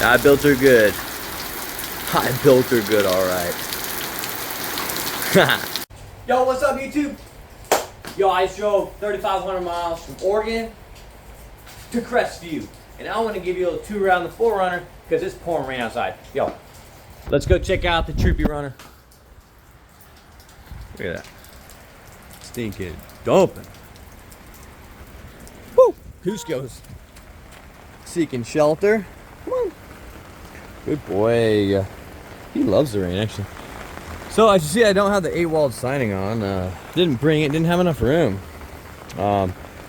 I built her good. I built her good, all right. Yo, what's up, YouTube? Yo, I just drove 3,500 miles from Oregon to Crestview, and I want to give you a little tour around the 4Runner because it's pouring rain outside. Yo, let's go check out the Troopy Runner. Look at that. Stinking dumping. Woo! Kuzco's seeking shelter. Come on. Good boy. He loves the rain, actually. So as you see, I don't have the 8-walled siding on. Didn't bring it, didn't have enough room.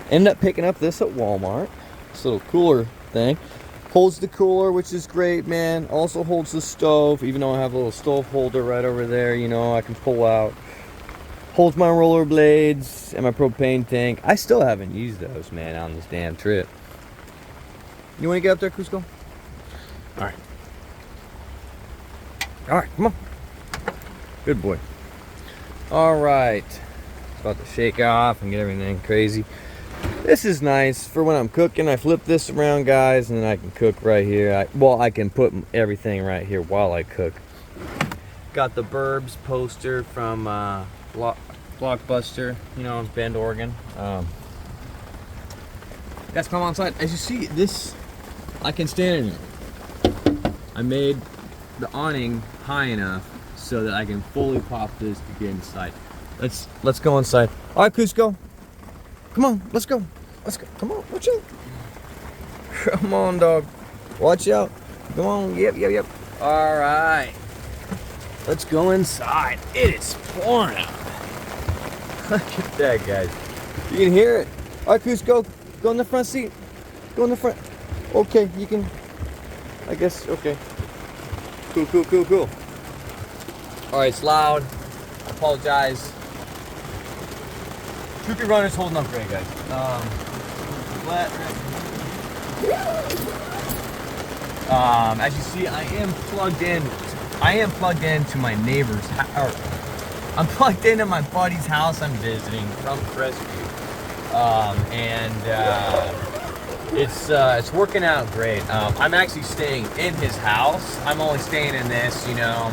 Ended up picking up this at Walmart. This little cooler thing. Holds the cooler, which is great, man. Also holds the stove, even though I have a little stove holder right over there, you know, I can pull out. Holds my rollerblades and my propane tank. I still haven't used those, man, on this damn trip. You want to get up there, Kuzco? Alright. Alright, come on. Good boy. Alright. About to shake off and get everything crazy. This is nice for when I'm cooking. I flip this around, guys, and then I can cook right here. I can put everything right here while I cook. Got the Burbs poster from Blockbuster, you know, in Bend, Oregon. That's come on side. As you see, this I can stand in it. I made the awning high enough so that I can fully pop this to get inside. Let's go inside. All right, Kuzco. Come on, let's go. Let's go. Come on, watch out. Come on, dog. Watch out. Come on. Yep. All right. Let's go inside. It is pouring out. Look at that, guys. You can hear it. All right, Kuzco, go in the front seat. Go in the front. Okay, you can. I guess. Okay. Cool. All right, it's loud. I apologize. Troopy Runner's holding up great, guys. As you see, I am plugged in. I am plugged into my neighbor's house. I'm plugged into my buddy's house I'm visiting from Crestview. It's working out great. I'm actually staying in his house. I'm only staying in this, you know.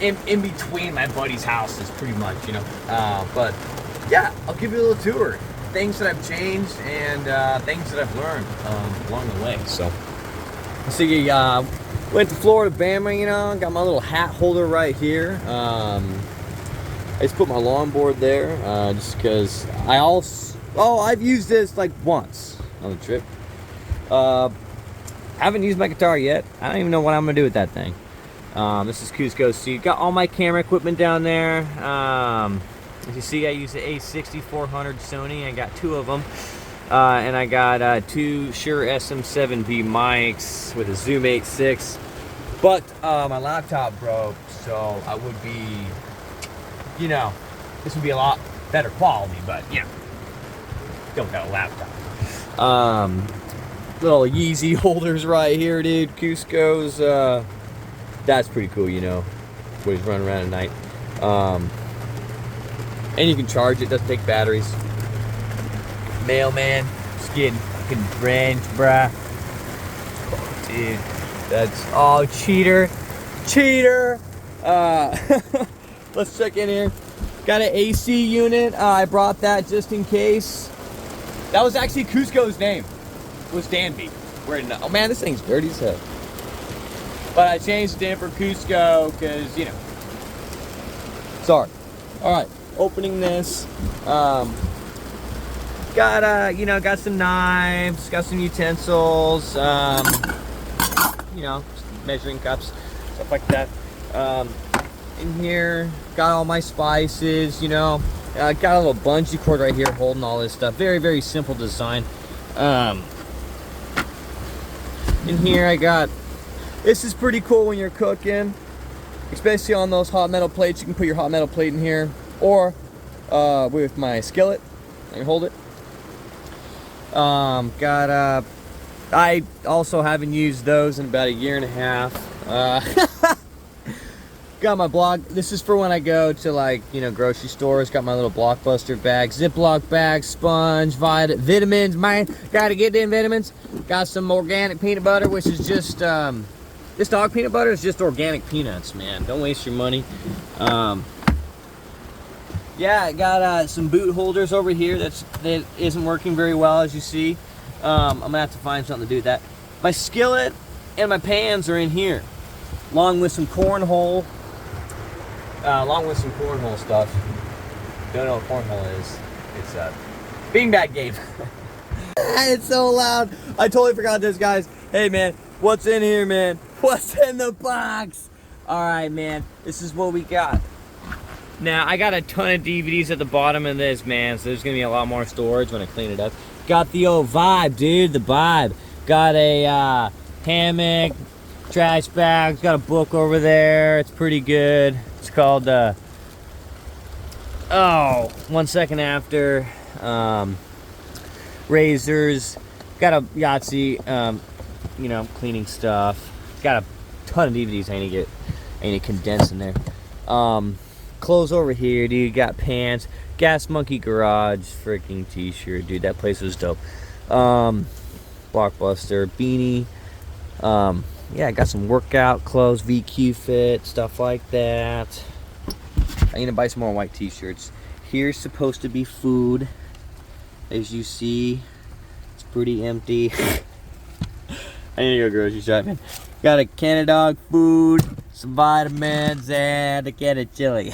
In between my buddy's houses, pretty much, you know. But yeah, I'll give you a little tour. Things that I've changed and things that I've learned along the way. So, see, went to Florida, Bama, you know. Got my little hat holder right here. I just put my longboard there just because I've used this like once on the trip. Haven't used my guitar yet. I don't even know what I'm gonna do with that thing. This is Kuzco's seat. Got all my camera equipment down there. As you see, I use the A6400 Sony. I got 2 of them. And I got 2 Shure SM7B mics with a Zoom 8.6. But my laptop broke, so I would be, you know, this would be a lot better quality, but, you know, don't got a laptop. Little Yeezy holders right here, dude. Kuzco's, that's pretty cool, you know, when he's running around at night. And you can charge it, doesn't take batteries. Mailman, just getting fucking drenched, bruh. Oh, dude, that's all cheater. Let's check in here. Got an AC unit. I brought that just in case. That was actually Kuzco's name. It was Danby. Oh man, this thing's dirty as hell. But I changed the name for Kuzco because, you know. Sorry. All right, opening this. Got some knives, got some utensils, you know, measuring cups, stuff like that. In here, got all my spices, you know. Got a little bungee cord right here holding all this stuff. Very, very simple design. In here I got, this is pretty cool when you're cooking, especially on those hot metal plates. You can put your hot metal plate in here, or with my skillet, I can hold it. I also haven't used those in about 1.5 years. Got my this is for when I go to, like, you know, grocery stores. Got my little Blockbuster bag, Ziploc bag, sponge, vitamins, man. Gotta get them vitamins. Got some organic peanut butter, which is just, this dog peanut butter is just organic peanuts, man. Don't waste your money. Yeah, I got some boot holders over here that isn't working very well, as you see. I'm gonna have to find something to do with that. My skillet and my pans are in here, along with some cornhole stuff. Don't know what cornhole is. It's a beanbag game. It's so loud. I totally forgot this, guys. Hey, man, what's in here, man? What's in the box? All right, man, this is what we got. Now, I got a ton of DVDs at the bottom of this, man, so there's gonna be a lot more storage when I clean it up. Got the old vibe, dude, the vibe. Got a hammock, trash bags, got a book over there. It's pretty good. It's called, 1 Second After. Razors. Got a Yahtzee, you know, cleaning stuff. Got a ton of DVDs I need to condense in there. Clothes over here, dude. Got pants. Gas Monkey Garage freaking t-shirt, dude. That place was dope. Blockbuster beanie. Yeah, I got some workout clothes, VQ fit, stuff like that. I need to buy some more white t-shirts. Here's supposed to be food. As you see, it's pretty empty. I need to go grocery shopping. Got a can of dog food, some vitamins, and a can of chili.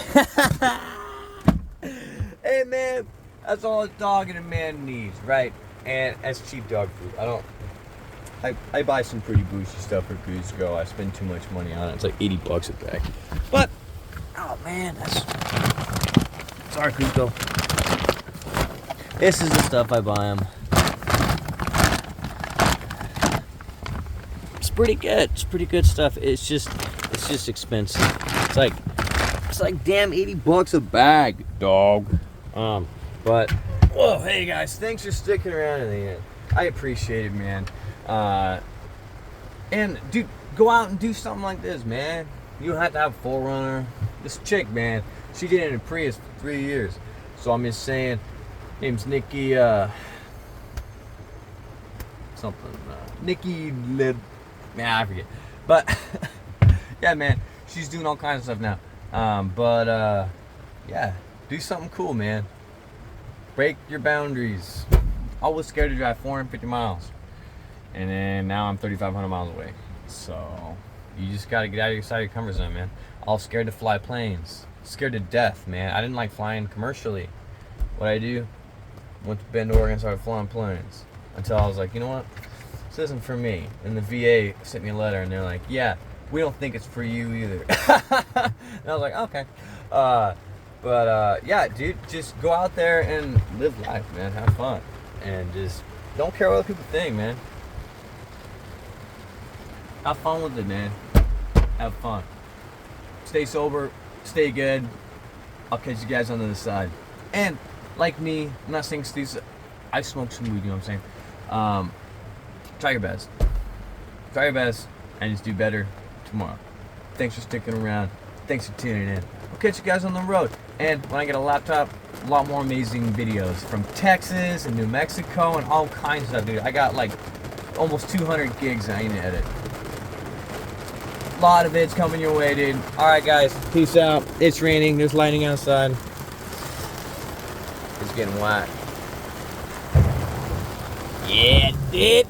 Hey, man, that's all a dog and a man needs, right? And that's cheap dog food. I buy some pretty bougie stuff for Kuzco. I spend too much money on it. It's like 80 bucks a bag. But, oh man, sorry, Kuzco. This is the stuff I buy them. It's pretty good. It's pretty good stuff. It's just expensive. It's like damn 80 bucks a bag, dog. But, whoa, hey guys, thanks for sticking around in the end. I appreciate it, man. And dude, go out and do something like this, man. You don't have to have a 4Runner. This chick, man, she did it in a Prius for 3 years. So I'm just saying, name's Nikki, Nikki Lib, man, I forget. But, yeah, man, she's doing all kinds of stuff now. Yeah, do something cool, man. Break your boundaries. I was scared to drive 450 miles. And then now I'm 3,500 miles away. So you just gotta get out of your side of your comfort zone, man. I was scared to fly planes. Scared to death, man. I didn't like flying commercially. What I do? Went to Bend, Oregon, started flying planes. Until I was like, you know what? This isn't for me. And the VA sent me a letter and they're like, yeah, we don't think it's for you either. And I was like, okay. Yeah, dude, just go out there and live life, man. Have fun. And just don't care what other people think, man. Have fun with it, man. Have fun. Stay sober. Stay good. I'll catch you guys on the other side. And, like me, I'm not saying these. I smoke some weed, you know what I'm saying? Try your best. Try your best and just do better tomorrow. Thanks for sticking around. Thanks for tuning in. I'll catch you guys on the road. And when I get a laptop, a lot more amazing videos from Texas and New Mexico and all kinds of stuff, dude. I got like almost 200 gigs I need to edit. A lot of vids coming your way, dude. Alright, guys. Peace out. It's raining. There's lightning outside. It's getting wet. Yeah, dude.